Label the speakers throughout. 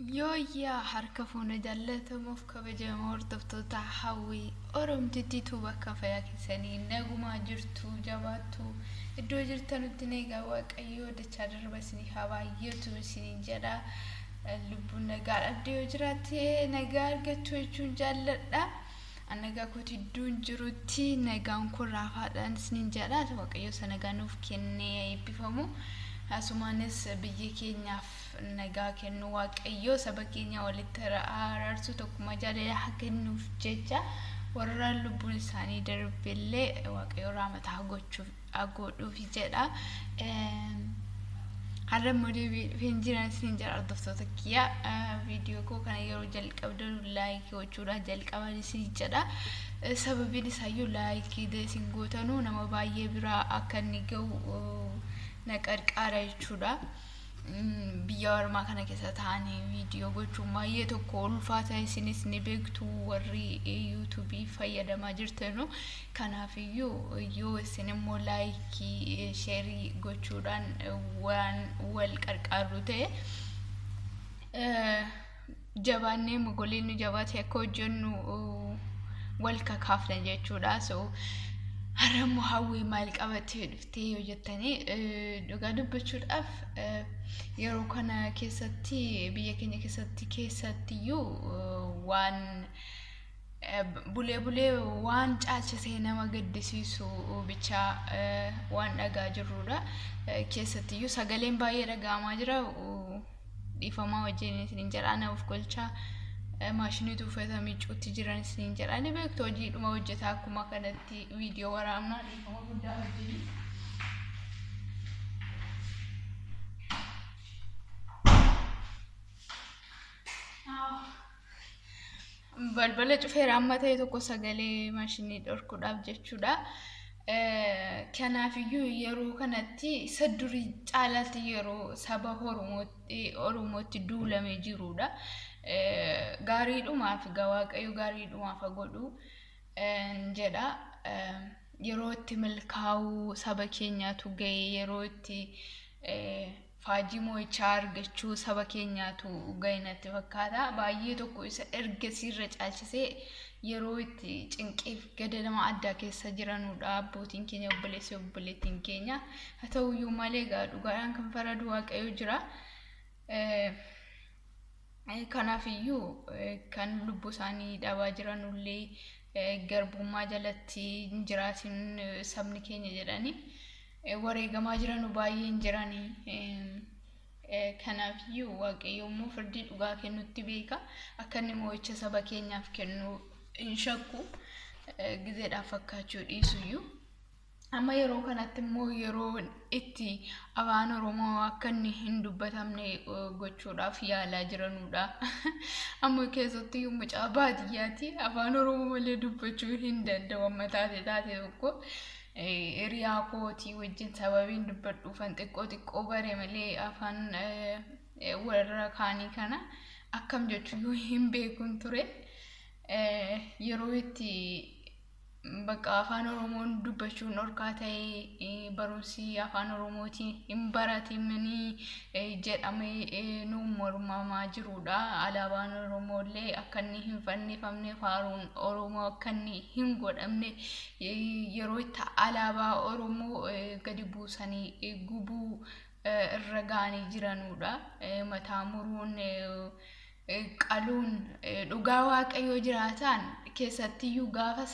Speaker 1: Yooyyaa harka fuuna jaallatamuuf kabajamoo hordoftoota hawwii Oromtittuu bakka fayyaa keessanii nagumaa jirtu jabaattu iddoo jirtanutti nagaa Waaqayyoo dachaa darba isinii haa baay'atu isiniin jedha lubbuun nagaa dhabdee yoo jiraatte nagaa argachuu jechuun jaalladha. Nagaa kooti iddoon jirutti nagaan kun raafaadhaan isiniin jedha Waaqayyoo sana nagaa nuuf kennee eebbifamu. Asumaanis biyya keenyaaf nagaa kennu Waaqayyoo saba keenya walitti araarsu tokkuma jaalala kennuuf jecha warra lubbuun isaanii darbillee Waaqayyoo rahmataa godhuuf jedha. Har'a modii finjiran isin jira hordoftoota kiyya viidiyoo koo kana yeroo jalqabdan laayikii gochuudhaan jalqaban isin jedha. Sababiin isaayyuu laayikii isin gootanuu nama baay'ee biraa akka inni gahu naqarqaara jechuudha. Biyya ormaa kana keessa taa'anii viidiyoo gochuun baay'ee tokko ulfaata isinis ni beektu warri yuutuubii fayyadamaa jirtanu. Kanaafiyyuu yoo isin immoo laayikii sheerii gochuudhaan waan wal qarqaaru ta'e jabaannee mogoleen nu jabaate akka hojjennu wal kakaafna jechuudha. Haramu hawwii maal qabattee dhuftee yoo jettanii dhugaa dubbachuudhaaf yeroo kana keessatti biyya keenya keessattiyyuu waan bulee waan caalchisee nama gaddisiisu bicha waan dhagaa jirrudha. Keessattiyyuu sagaleen baay'ee dhaga'amaa jira. Dhiifamaa wajjin isin jedha naaf golcha maashinii tuufatamii cuutti jiran isin jedha ni beektu hojiidhuma hojjetaa akkuma kanatti viidiyoo waraabnaa dhiifama guddaa wajjin. Balbala cufeera amma ta'e tokko sagalee maashinii dhorkuudhaaf jechuudha. Kanaafiyyuu yeroo kanatti isa durii caalaatti yeroo saba Oromootti duulamee jirudha. Gaariidhumaaf Waaqayyo gaariidhumaaf godhu jedha. Yeroo itti milkaa'uu saba keenyaatu ga'e yeroo itti faajii moo'ichaa argachuu saba keenyaatu ga'e natti fakkaata. Baay'ee tokko isa ergasiirra caalchisee yeroo itti cinqiif gadadama addaa keessa jiranudha abbootiin keenya obboleessi obboleettiin keenya. Haa ta'uyyuu malee dhugaadhaan kan faradu Waaqayyo jira. Kanaafiyyuu kan lubbuu isaanii dhabaa jiranullee garbummaa jalatti hin jiraatin sabni keenya jedhanii wareegamaa jiranu baay'een jiranii. Kanaafiyyuu Waaqayyo immoo firdii dhugaa kennutti beeka. Akka inni moo'icha saba keenyaaf kennu hin shakku gizeedhaaf fakkaachuu dhiisuyyuu. Amma yeroo kanatti immoo yeroo itti afaan Oromoo akka inni hin dubbatamne gochuudhaaf yaalaa jiranudha. Amma keessatti mucaa baadiyyaatti afaan Oromoo malee dubbachuu hin danda'u amma taate tokko. Hiriyaa kootii wajjin sababiin dubbadhuufan xiqqoo bare malee afaan warra kaanii kana akkam jechuu hin beekun ture. Yeroo itti bakka afaan Oromoon dubbachuun dhorkaa ta'ee barumsi afaan Oromootiin hin baratamanii jedhamee nu mormamaa jirudha. Alaabaan Oromooillee akka inni hin fannifamne faaruun Oromoo akka inni hin godhamne yeroo itti alaabaa Oromoo gadi buusanii gubuu irra ga'anii jiranudha. Mataa muruun qaluun dhugaa Waaqayyoo jiraataan keessattiyyuu gaafa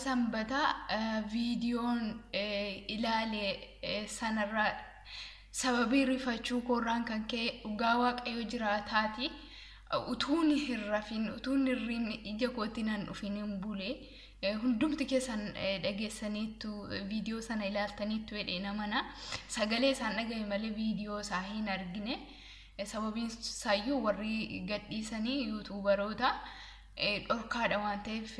Speaker 1: sanbata viidiyoon ilaalee sanarraa sababii rifachuu koorraan kan ka'e dhugaa Waaqayyoo jiraataati. Utuun hin rafin utuun hirriin ija kootti nan dhufin hin bulee hundumti keessan dhageessaniittu viidiyoo sana ilaaltaniittu jedhee namana sagalee isaan dhagaye malee viidiyoo isaa hin argine. Sababiin isaayyuu warri gadhiisanii yuutuubaroota dhorkaadha waan ta'eef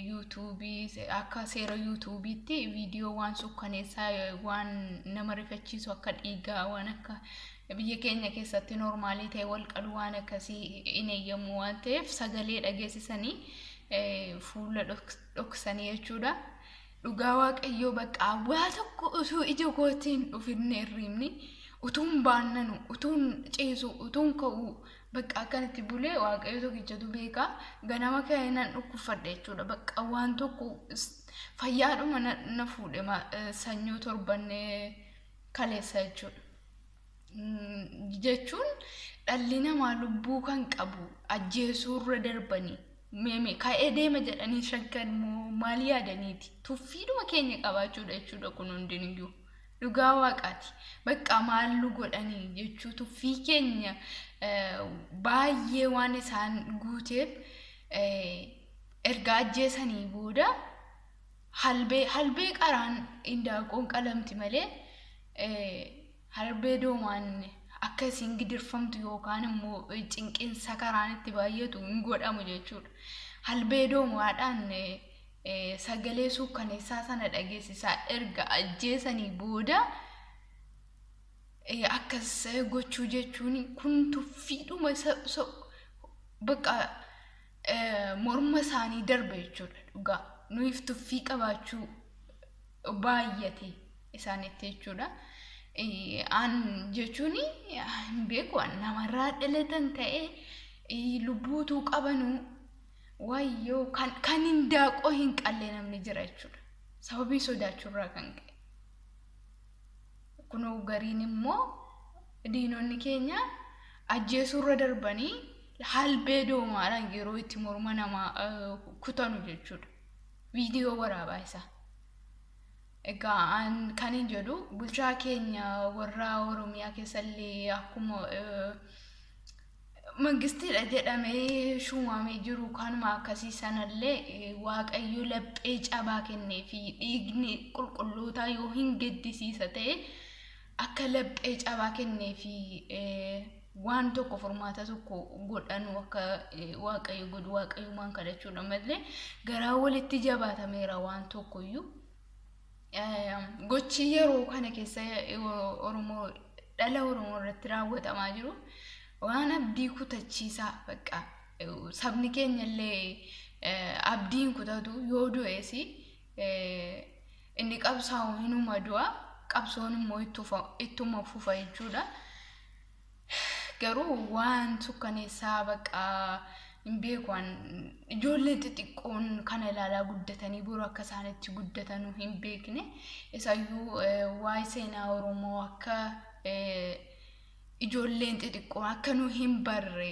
Speaker 1: yuutuubii akka seera yuutuubiitti viidiyoo waan sukkaneessaa waan nama rifachiisu akka dhiigaa waan akka biyya keenya keessatti normaalii ta'e wal qalu waan akkasii hin eeyyamu waan ta'eef sagalee dhageessisanii fuula dhoksanii jechuudha. Dhugaa Waaqayyoo bakka waa tokko osoo ija kootiin dhufinne hirribni utuun baannanu utuun ciisu utuun ka'u bakka akkanatti bulee waaqayyo tokkichatu beeka ganama keenan dhukkufadhe jechuudha bakka waan tokko fayyaadhuma na fuudhe sanyoo torbanne kaleessa jechuudha jechuun dhalli namaa lubbuu kan qabu ajjeesuurra darbanii meme ka'ee deema jedhanii shakkan maal yaadaniiti tuffiidhuma keenya qabaachuudha jechuudha kun hundiniyyuu dhugaa waaqaati bakka maallu godhanii jechuu tuffii keenya baay'ee waan isaan guuteef erga ajjeesanii booda halbee qaraan indaaqoon qalamti malee halbee doomaan akkasiin gidirfamtu yookaan immoo cinqinsa karaan itti baay'atu hin godhamu jechuudha. Halbee doomaadhaan sagalee suukkaneessaa sana dhageessisaa erga ajjeesanii booda akkas gochuu jechuun kun tuffiidhuma bakka morma isaanii darbe jechuudha dhugaa. Nuuf tuffii qabaachuu baay'ate isaanitti jechuudha. An jechuuni beeku namarraa dhalatan ta'ee lubbuutu qabanu wayyoo kan indaaqoo hin qalle namni jira jechuudha. Sababii sodaachuurraa kan ka'e. Kunoo gariin immoo diinonni keenya ajjeesuurra darbanii halbee doomaadhaan yeroo itti morma namaa kutanu jechuudha. Viidiyoo waraabaa isaa. Egaa kan hin jedhu bulchaa keenya warra Oromiyaa keessallee akkuma mangistiidha jedhamee shuumamee jiru kanuma akkasii sanallee waaqayyo laphee cabaa kennee fi dhiigni qulqullootaa yoo hin gaddisiisa ta'e akka laphee cabaa kennee fi waan tokko furmaata tokko godhanu akka waaqayyo godhu waaqayyumaan kadhachuudha malee garaa walitti jabaatameera waan tokkoyyuu. Gochi yeroo kana keessa Oromoo dhala Oromoo irratti raawwatamaa jiru waan abdii kutachiisaa bakka sabni keenya illee abdiin kutatu yoo du'es inni qabsaa'u hinuma du'a qabsoon immoo ittuma fufa jechuudha. Garuu waan sukkaneessaa bakka hin beekan ijoollee xixiqqoon kana ilaalaa guddatanii boru akka isaanitti guddatanu hin beekne isayyuu waa'ee seenaa Oromoo akka ijoolleen xixiqqoon akka nu hin barre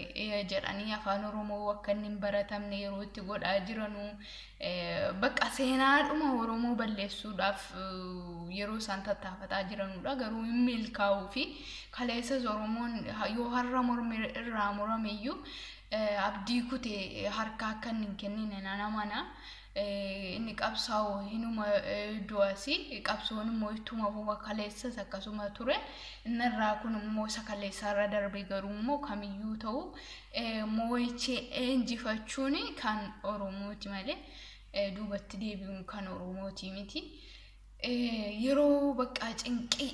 Speaker 1: jedhanii afaan Oromoo akka inni hin baratamne yeroo itti godhaa jiranu bakka seenaadhuma Oromoo balleessuudhaaf yeroo isaan tattaafataa jiranudha. Garuu hin milkaa'uu fi kaleessas Oromoon yoo har'a mormi irraa murameyyuu abdii kutee harka akka hin kennine namana inni qabsaa'u hinuma du'asi qabsoon immoo ittuma fufa kaleessas akkasuma ture innarraa kun immoo isa kaleessaarra darbe garuu immoo kamiyyuu ta'u moo'ichi injifachuun kan Oromooti malee duubatti deebi'uun kan Oromooti miti. Yeroo bakka cinqii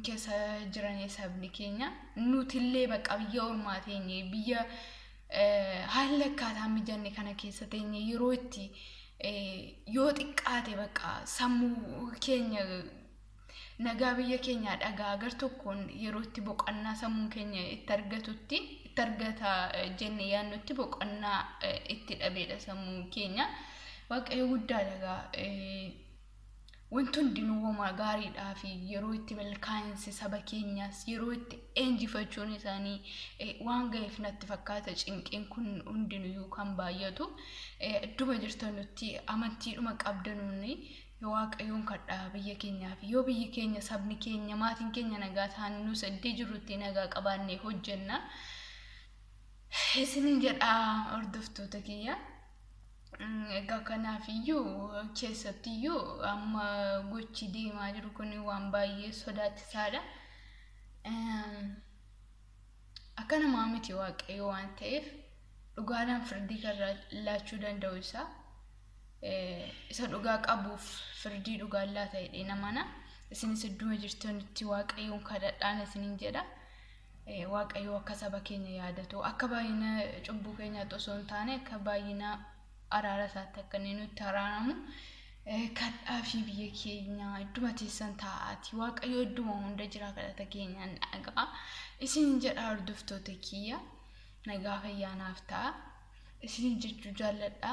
Speaker 1: keessa jiran sabni keenya nutillee bakka biyya ormaa teenye biyya haala akkaataa mijanne kana keessa teenye yeroo itti yoo xiqqaate bakka sammuu keenya nagaa biyya keenya dhagaa agar tokkoon yeroo itti boqonnaa sammuu keenya itti argatutti itti argata jenne yaannutti boqonnaa itti dhabeedha sammuu keenya waaqayyo guddaa dhagaa wantoonni hundinuu gaariidhaa fi yeroo itti milkaa'insi saba keenyaas yeroo itti injifachuun isaanii waan ga'eef natti fakkaata cinqeen kun hundinuu kan baay'atu idduma jirtanutti amantiidhuma qabdanuuni waaqayyoon kadhaa biyya keenyaaf yoo biyyi keenya sabni keenya maatiin keenya nagaa ta'an nu saddee jirrutti nagaa qabaannee hojjenna isinin jedhaa hordoftoota kiyya. Egaa kanaafiyyuu keessattiyyuu amma gochi deemaa jiru kun waan baay'ee sodaachisaadha. Akka namaa miti waaqayyo waan ta'eef dhugaadhaan firdii kan laachuu danda'u isa dhugaa qabuuf firdii dhugaa laata jedhee namana isinis idduma jirtanitti waaqayyoon kadhadhaan isinin jedha. Waaqayyo akka saba keenya yaadatu akka baay'ina cubbuu keenya osoo hin taane akka baay'ina araara isaatti akka inni nutti araaramu kadhaa fi biyya keenya idduma teessan taa'aati waaqayyo idduma hunda jira kadhata keenyaan dhagaa isin jedha hordoftoota kiyya nagaa fayyaanaaf ta'a isin jechuu jaalladha